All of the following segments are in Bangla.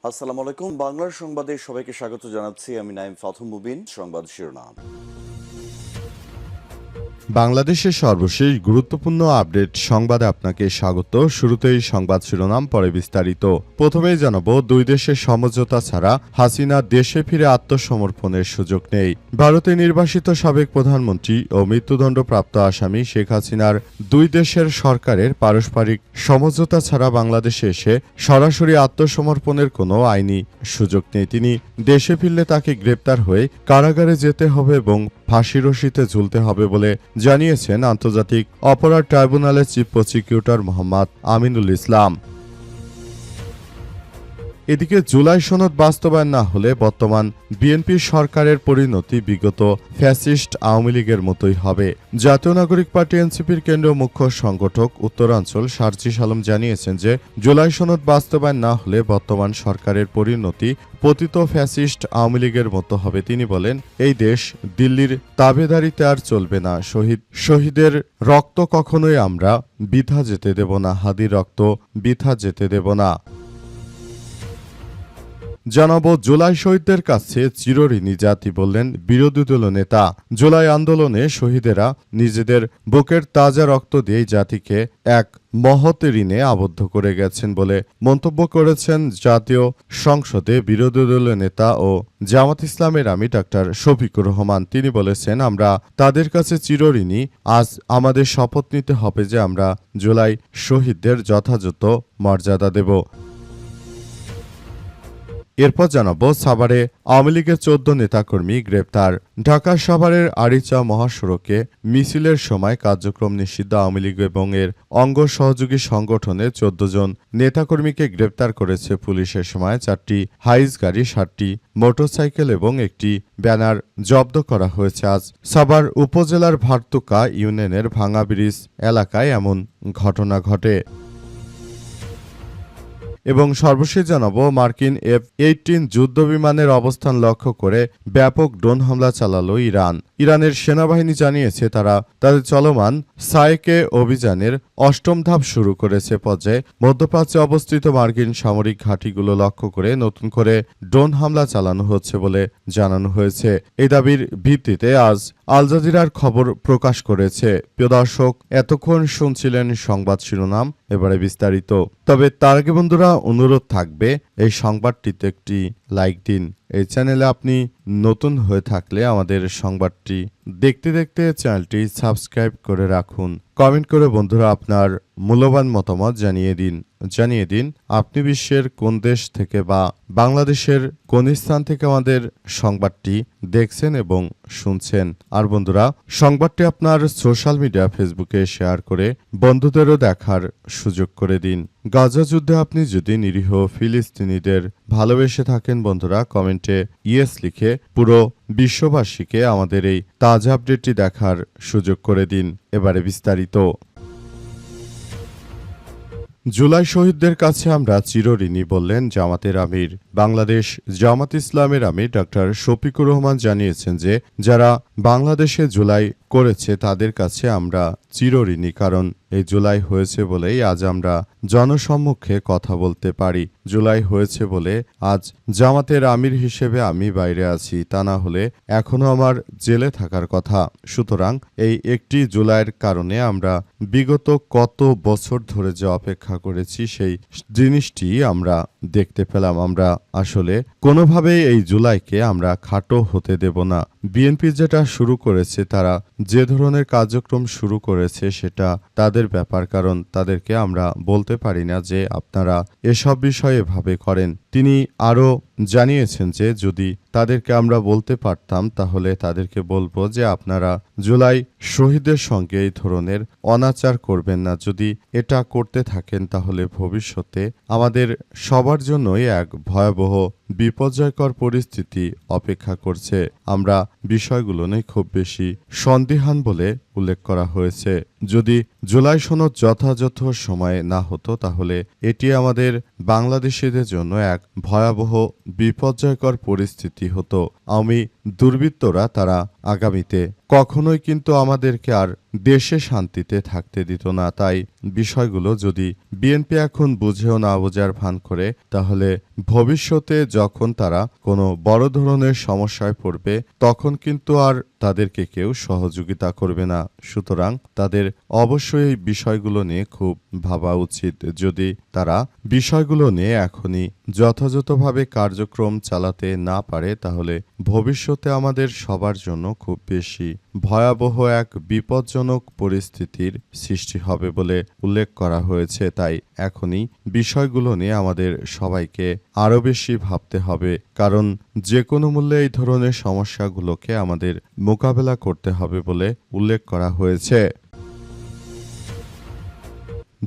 আসসালামু আলাইকুম। বাংলার সংবাদে সবাইকে স্বাগত জানাচ্ছি। আমি নাইম ফাথুম মুবিন। সংবাদ শিরোনাম। বাংলাদেশের সর্বশেষ গুরুত্বপূর্ণ আপডেট সংবাদে আপনাকে স্বাগত। শুরুতেই সংবাদ শিরোনাম, পরে বিস্তারিত। প্রথমেই জানাবো, দুই দেশের সমঝোতা ছাড়া হাসিনা দেশে ফিরে আত্মসমর্পণের সুযোগ নেই। ভারতে নির্বাসিত সাবেক প্রধানমন্ত্রী ও মৃত্যুদণ্ডপ্রাপ্ত আসামি শেখ হাসিনার দুই দেশের সরকারের পারস্পরিক সমঝোতা ছাড়া বাংলাদেশে এসে সরাসরি আত্মসমর্পণের কোনো আইনি সুযোগ নেই। তিনি দেশে ফিরলে তাকে গ্রেপ্তার হয়ে কারাগারে যেতে হবে এবং ফাঁসি রশিতে ঝুলতে হবে বলে জানিয়েছেন আন্তর্জাতিক অপরাধ ট্রাইব্যুনালের চিফ প্রসিকিউটর মোহাম্মদ আমিনুল ইসলাম। এদিকে জুলাই সনদ বাস্তবায়ন না হলে বর্তমান বিএনপি সরকারের পরিণতি বিগত ফ্যাসিস্ট আওয়ামী লীগের মতোই হবে। জাতীয় নাগরিক পার্টি এনসিপির কেন্দ্রীয় মুখ্য সংগঠক উত্তরাঞ্চল সার্জিস আলম জানিয়েছেন যে জুলাই সনদ বাস্তবায়ন না হলে বর্তমান সরকারের পরিণতি পতিত ফ্যাসিস্ট আওয়ামী লীগের মতো হবে। তিনি বলেন, এই দেশ দিল্লির তাবেদারিতে আর চলবে না। শহীদের রক্ত কখনোই আমরা বৃথা যেতে দেব না। হাদির রক্ত বৃথা যেতে দেব না। জানাবো, জুলাই শহীদদের কাছে চিরঋণী জাতি, বললেন বিরোধী দল নেতা। জুলাই আন্দোলনে শহীদেরা নিজেদের বুকের তাজা রক্ত দিয়ে জাতিকে এক মহৎ ঋণে আবদ্ধ করে গেছেন বলে মন্তব্য করেছেন জাতীয় সংসদে বিরোধী দলীয় নেতা ও জামাত ইসলামের আমির ডাক্তার শফিকুর রহমান। তিনি বলেছেন, আমরা তাদের কাছে চিরঋণী। আজ আমাদের শপথ নিতে হবে যে আমরা জুলাই শহীদদের যথাযথ মর্যাদা দেব। এরপর জানাবো, সাভারে আওয়ামী লীগের 14 নেতাকর্মী গ্রেপ্তার। ঢাকা সাভারের আরিচা মহাসড়কে মিছিলের সময় কার্যক্রম নিষিদ্ধ আওয়ামী লীগ এবং এর অঙ্গ সহযোগী সংগঠনের 14 জন নেতাকর্মীকে গ্রেপ্তার করেছে পুলিশের সময় 4টি হাইস গাড়ি, 7টি মোটরসাইকেল এবং একটি ব্যানার জব্দ করা হয়েছে। আজ সাভার উপজেলার ভারতুকা ইউনিয়নের ভাঙা ব্রিজ এলাকায় এমন ঘটনা ঘটে। এবং সর্বশেষ জানাবো, মার্কিন F-18 যুদ্ধবিমানের অবস্থান লক্ষ্য করে ব্যাপক ড্রোন হামলা চালালো ইরান। ইরানের সেনাবাহিনী জানিয়েছে তারা তাদের চলমান সায়েকে অভিযানের 8ম ধাপ শুরু করেছে। পর্যায়ে মধ্যপ্রাচ্যে অবস্থিত মার্কিন সামরিক ঘাঁটিগুলো লক্ষ্য করে নতুন করে ড্রোন হামলা চালানো হচ্ছে বলে জানানো হয়েছে। এই দাবির ভিত্তিতে আজ আল জাজিরার খবর প্রকাশ করেছে। প্রিয় দর্শক, এতক্ষণ শুনছিলেন সংবাদ শিরোনাম, এবারে বিস্তারিত। তবে তার আগে বন্ধুরা, অনুরোধ থাকবে এই সংবাদটিতে একটি লাইক দিন। এই চ্যানেলে আপনি নতুন হয়ে থাকলে আমাদের সংবাদটি দেখতে দেখতে চ্যানেলটি সাবস্ক্রাইব করে রাখুন। কমেন্ট করে বন্ধুরা আপনার মূল্যবান মতামত জানিয়ে দিন আপনি বিশ্বের কোন দেশ থেকে বা বাংলাদেশের কোন স্থান থেকে আমাদের সংবাদটি দেখছেন এবং শুনছেন। আর বন্ধুরা, সংবাদটি আপনার সোশ্যাল মিডিয়া ফেসবুকে শেয়ার করে বন্ধুদেরও দেখার সুযোগ করে দিন। গাজা যুদ্ধে আপনি যদি নিরীহ ফিলিস্তিনিদের ভালোবেসে থাকেন বন্ধুরা, কমেন্টে ইয়েস লিখে পুরো বিশ্ববাসীকে আমাদের এই তাজা আপডেটটি দেখার সুযোগ করে দিন। এবারে বিস্তারিত। জুলাই শহীদদের কাছে আমরা চিরঋণী, বললেন জামাতের আমির। বাংলাদেশ জামাত ইসলামের আমির ডাক্তার শফিকুর রহমান জানিয়েছেন যে যারা বাংলাদেশে জুলাই করেছে তাদের কাছে আমরা চিরঋণী, কারণ এই জুলাই হয়েছে বলেই আজ আমরা জনসম্মুখে কথা বলতে পারি। জুলাই হয়েছে বলে আজ জামাতের আমির হিসেবে আমি বাইরে আছি, তা না হলে এখনো আমার জেলে থাকার কথা। সুতরাং এই একটি জুলাইয়ের কারণে আমরা বিগত কত বছর ধরে যে অপেক্ষা করেছি সেই জিনিসটি আমরা দেখতে পেলাম। আমরা আসলে কোনোভাবেই এই জুলাইকে আমরা খাটো হতে দেব না। বিএনপি যেটা শুরু করেছে, তারা যে ধরনের কার্যক্রম শুরু করেছে সেটা তাদের ব্যাপার, কারণ তাদেরকে আমরা বলতে পারি না যে আপনারা এসব বিষয়ে এভাবে করেন। তিনি আরও জানিয়েছেন যে যদি তাদেরকে আমরা বলতে পারতাম তাহলে তাদেরকে বলবো যে আপনারা জুলাই শহীদের সঙ্গে এই ধরনের অনাচার করবেন না। যদি এটা করতে থাকেন তাহলে ভবিষ্যতে আমাদের সবার জন্যই এক ভয়াবহ বিপর্যয়কর পরিস্থিতি অপেক্ষা করছে। আমরা বিষয়গুলো নিয়ে খুব বেশি সন্দিহান বলে উল্লেখ করা হয়েছে। যদি জুলাই সনদ যথাযথ সময়ে না হতো তাহলে এটি আমাদের বাংলাদেশিদের জন্য এক ভয়াবহ বিপর্যয়কর পরিস্থিতি হতো। আওয়ামী দুর্বৃত্তরা তারা আগামীতে কখনোই কিন্তু আমাদেরকে আর দেশে শান্তিতে থাকতে দিত না। তাই বিষয়গুলো যদি বিএনপি এখন বুঝেও না বোঝার ভান করে, তাহলে ভবিষ্যতে যখন তারা কোনো বড় ধরনের সমস্যায় পড়বে তখন কিন্তু আর তাদেরকে কেউ সহযোগিতা করবে না। সুতরাং তাদের অবশ্যই এই বিষয়গুলো নিয়ে খুব ভাবা উচিত। যদি তারা বিষয়গুলো নিয়ে এখনই যথাযথভাবে কার্যক্রম চালাতে না পারে, তাহলে ভবিষ্যতে আমাদের সবার জন্য খুব বেশি ভয়াবহ এক বিপজ্জনক পরিস্থিতির সৃষ্টি হবে বলে উল্লেখ করা হয়েছে। তাই এখনই বিষয়গুলো নিয়ে আমাদের সবাইকে আরও বেশি ভাবতে হবে, কারণ যে কোনো মূল্যে এই ধরনের সমস্যাগুলোকে আমাদের মোকাবেলা করতে হবে বলে উল্লেখ করা হয়েছে।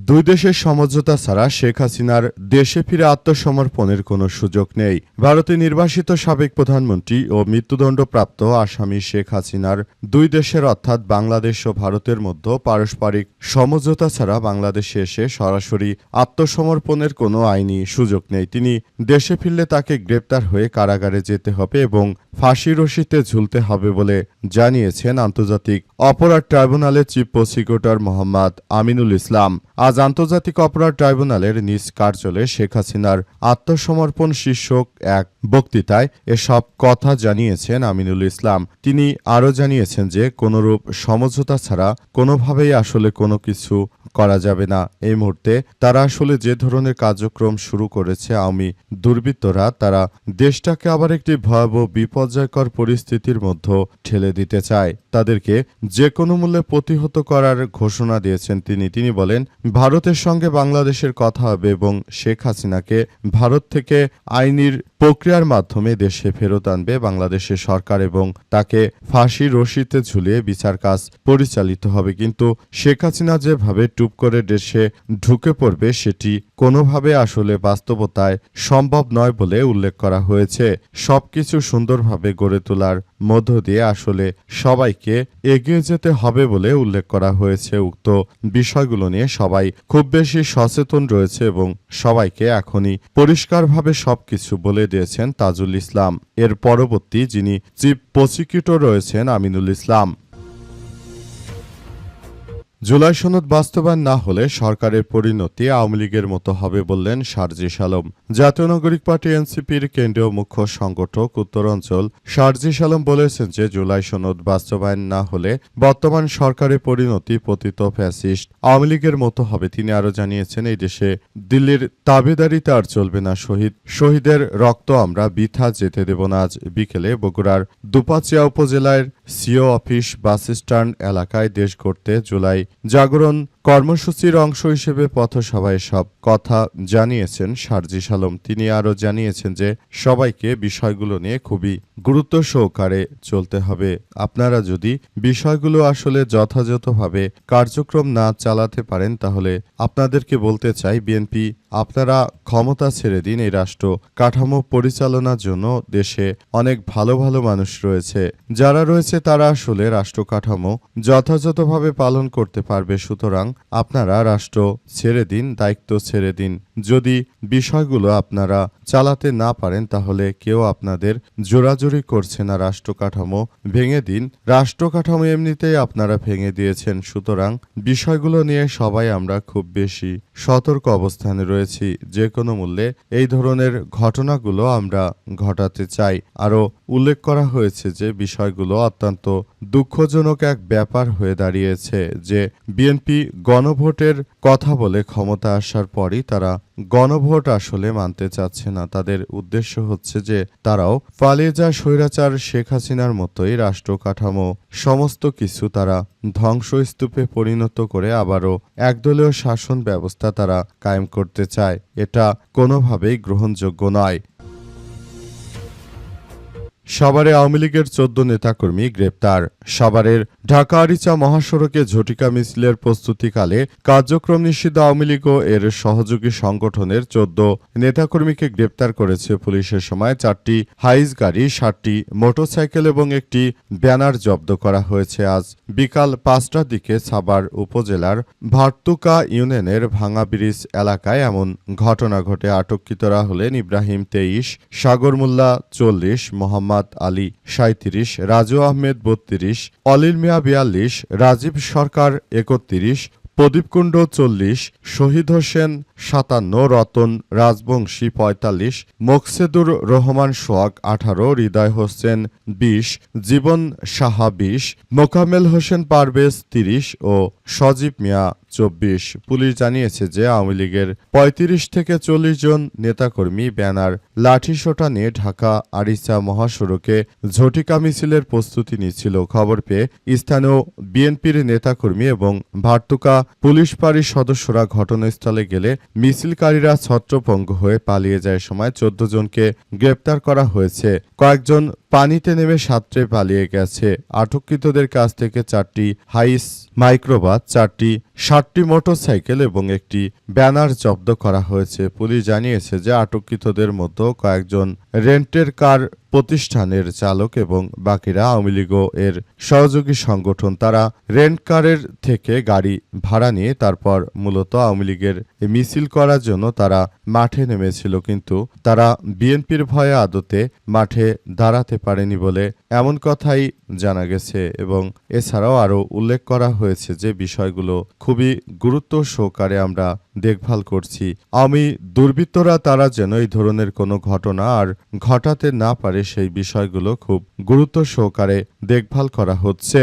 দুই দেশের সমঝোতা ছাড়া শেখ হাসিনার দেশে ফিরে আত্মসমর্পণের কোনো সুযোগ নেই। ভারতে নির্বাসিত সাবেক প্রধানমন্ত্রী ও মৃত্যুদণ্ডপ্রাপ্ত আসামি শেখ হাসিনার দুই দেশের অর্থাৎ বাংলাদেশ ও ভারতের মধ্যে পারস্পরিক সমঝোতা ছাড়া বাংলাদেশে এসে সরাসরি আত্মসমর্পণের কোনো আইনি সুযোগ নেই। তিনি দেশে ফিরলে তাকে গ্রেপ্তার হয়ে কারাগারে যেতে হবে এবং ফাঁসি রশিতে ঝুলতে হবে বলে জানিয়েছেন আন্তর্জাতিক অপরাধ ট্রাইব্যুনালের চিফ প্রসিকিউটর মোহাম্মদ আমিনুল ইসলাম। আজ আন্তর্জাতিক অপরাধ ট্রাইব্যুনালের নিজ কার্যালয়ে শেখ হাসিনার আত্মসমর্পণ শীর্ষক এক বক্তৃতায় এসব কথা জানিয়েছেন আমিনুল ইসলাম। তিনি আরও জানিয়েছেন যে কোনরূপ সমঝোতা ছাড়া কোনোভাবেই আসলে কোনো কিছু করা যাবে না। এই মুহূর্তে তারা আসলে যে ধরনের কার্যক্রম শুরু করেছে আওয়ামী দুর্বৃত্তরা, তারা দেশটাকে আবার একটি ভয়াবহ বিপর্যয়কর পরিস্থিতির মধ্যে ঠেলে দিতে চায়। তাদেরকে যে কোনো মূল্যে প্রতিহত করার ঘোষণা দিয়েছেন তিনি বলেন, ভারতের সঙ্গে বাংলাদেশের কথা হবে এবং শেখ হাসিনাকে ভারত থেকে আইনির প্রক্রিয়ার মাধ্যমে দেশে ফেরত আনবে বাংলাদেশের সরকার এবং তাকে ফাঁসি রশিতে ঝুলিয়ে বিচার কাজ পরিচালিত হবে। কিন্তু শেখ হাসিনা যেভাবে টুপ করে দেশে ঢুকে পড়বে সেটি কোনোভাবে আসলে বাস্তবতায় সম্ভব নয় বলে উল্লেখ করা হয়েছে। সবকিছু সুন্দরভাবে গড়ে তোলার মধ্য দিয়ে আসলে সবাইকে এগিয়ে যেতে হবে বলে উল্লেখ করা হয়েছে। উক্ত বিষয়গুলো নিয়ে সবাই খুব বেশি সচেতন রয়েছে এবং সবাইকে এখনই পরিষ্কারভাবে সবকিছু বলে দিয়েছেন তাজুল ইসলাম। এর পরবর্তী যিনি চিফ প্রসিকিউটর রয়েছেন আমিনুল ইসলাম। জুলাই সনদ বাস্তবায়ন না হলে সরকারের পরিণতি আওয়ামী লীগের মতো হবে বললেন সার্জিস আলম। জাতীয় নাগরিক পার্টি এনসিপির কেন্দ্রীয় মুখ্য সংগঠক উত্তরাঞ্চল সার্জিস আলম বলেছেন যে জুলাই সনদ বাস্তবায়ন না হলে বর্তমান সরকারের পরিণতি পতিত ফ্যাসিস্ট আওয়ামী লীগের মতো হবে। তিনি আরও জানিয়েছেন, এই দেশে দিল্লির তাবেদারিতে আর চলবে না। শহীদের রক্ত আমরা বৃথা যেতে দেব না। আজ বিকেলে বগুড়ার দুপাচিয়া উপজেলার সিও অফিস বাস স্ট্যান্ড এলাকায় দেশ গড়তে জুলাই জাগরণ কর্মসূচির অংশ হিসেবে পথসভায় সব কথা জানিয়েছেন সার্জিস আলম। তিনি আরও জানিয়েছেন যে সবাইকে বিষয়গুলো নিয়ে খুবই গুরুত্ব সহকারে চলতে হবে। আপনারা যদি বিষয়গুলো আসলে যথাযথভাবে কার্যক্রম না চালাতে পারেন, তাহলে আপনাদেরকে বলতে চাই, বিএনপি আপনারা ক্ষমতা ছেড়ে দিন। এই রাষ্ট্র কাঠামো পরিচালনার জন্য দেশে অনেক ভালো ভালো মানুষ রয়েছে, যারা রয়েছে তারা আসলে রাষ্ট্র কাঠামো যথাযথভাবে পালন করতে পারবে। সুতরাং আপনারা রাষ্ট্র ছেড়ে দিন, দায়িত্ব ছেড়ে দিন। যদি বিষয়গুলো আপনারা চালাতে না পারেন, তাহলে কেউ আপনাদের জোরাজুরি করছে না। রাষ্ট্র কাঠামো ভেঙে দিন। রাষ্ট্র কাঠামো এমনিতেই আপনারা ভেঙে দিয়েছেন। সুতরাং বিষয়গুলো নিয়ে সবাই আমরা খুব বেশি সতর্ক অবস্থানে রয়েছি। যে কোনো মূল্যে এই ধরনের ঘটনাগুলো আমরা ঘটাতে চাই। আরও উল্লেখ করা হয়েছে যে বিষয়গুলো অত্যন্ত দুঃখজনক এক ব্যাপার হয়ে দাঁড়িয়েছে যে বিএনপি গণভোটের কথা বলে ক্ষমতা আসার পরই তারা গণভোট আসলে মানতে চাচ্ছে না। তাদের উদ্দেশ্য হচ্ছে যে তারাও পালিয়ে যাওয়া স্বৈরাচার শেখ হাসিনার মতোই রাষ্ট্র কাঠামো সমস্ত কিছু তারা ধ্বংসস্তূপে পরিণত করে আবারও একদলীয় শাসন ব্যবস্থা তারা কায়েম করতে চায়। এটা কোনোভাবেই গ্রহণযোগ্য নয়। সাভারে আওয়ামী লীগের 14 নেতাকর্মী গ্রেপ্তার। সাভারের ঢাকা আরিচা মহাসড়কে ঝটিকা মিছিলের প্রস্তুতিকালে কার্যক্রম নিষিদ্ধ আওয়ামী লীগ ও এর সহযোগী সংগঠনের 14 নেতাকর্মীকে গ্রেপ্তার করেছে পুলিশের। সময় 4টি হাইস গাড়ি, 7টি মোটরসাইকেল এবং একটি ব্যানার জব্দ করা হয়েছে। আজ বিকাল 5টার দিকে সাভার উপজেলার ভারতুকা ইউনিয়নের ভাঙা ব্রিজ এলাকায় এমন ঘটনা ঘটে। আটককৃতরা হলেন ইব্রাহিম 23, সাগর মোল্লা 40, মোহাম্মদ রিফাত আলী 37, রাজু আহমেদ 32, অলিল মিয়া 42, রাজীব সরকার 31, প্রদীপকুণ্ড 40, শহীদ হোসেন 57, রতন রাজবংশী 45, মোকসেদুর রহমান সোহাগ 18, হৃদয় হোসেন 20, জীবন সাহা 20, মোকামেল হোসেন পারভেজ 30 ও সজীব মিয়া 24। পুলিশ জানিয়েছে যে আওয়ামী লীগের 35 থেকে 40 জন নেতাকর্মী ব্যানার লাঠিসোঁটা নিয়ে ঢাকা আরিচা মহাসড়কে ঝটিকা মিছিলের প্রস্তুতি নিচ্ছিল। খবর পেয়ে স্থানীয় বিএনপির নেতাকর্মী এবং ভার্তুকা পুলিশ ফাঁড়ির সদস্যরা ঘটনাস্থলে গেলে মিছিলকারীরা ছত্রভঙ্গ হয়ে পালিয়ে যায়। সময় 14 জনকে গ্রেপ্তার করা হয়েছে। কয়েকজন পানিতে নেমে সাঁতরে পালিয়ে গেছে। আটককৃতদের কাছ থেকে 4টি হাইস মাইক্রোবাস, 60টি মোটরসাইকেল এবং একটি ব্যানার জব্দ করা হয়েছে। পুলিশ জানিয়েছে যে আটককৃতদের মধ্যে কয়েকজন রেন্টের কার প্রতিষ্ঠানের চালক এবং বাকিরা আওয়ামী লীগ এর সহযোগী সংগঠন। তারা রেন্ট কারের থেকে গাড়ি ভাড়া নিয়ে তারপর মূলত আওয়ামী লীগের মিছিল করার জন্য তারা মাঠে নেমেছিল, কিন্তু তারা বিএনপির ভয়ে আদতে মাঠে দাঁড়াতে পারেনি বলে এমন কথাই জানা গেছে। এবং এছাড়াও আরও উল্লেখ করা হয়েছে যে বিষয়গুলো খুবই গুরুত্ব সহকারে আমরা দেখভাল করছি। আওয়ামী দুর্বৃত্তরা তারা যেন এই ধরনের কোনো ঘটনা আর ঘটাতে না পারে সেই বিষয়গুলো খুব গুরুত্ব সহকারে দেখভাল করা হচ্ছে।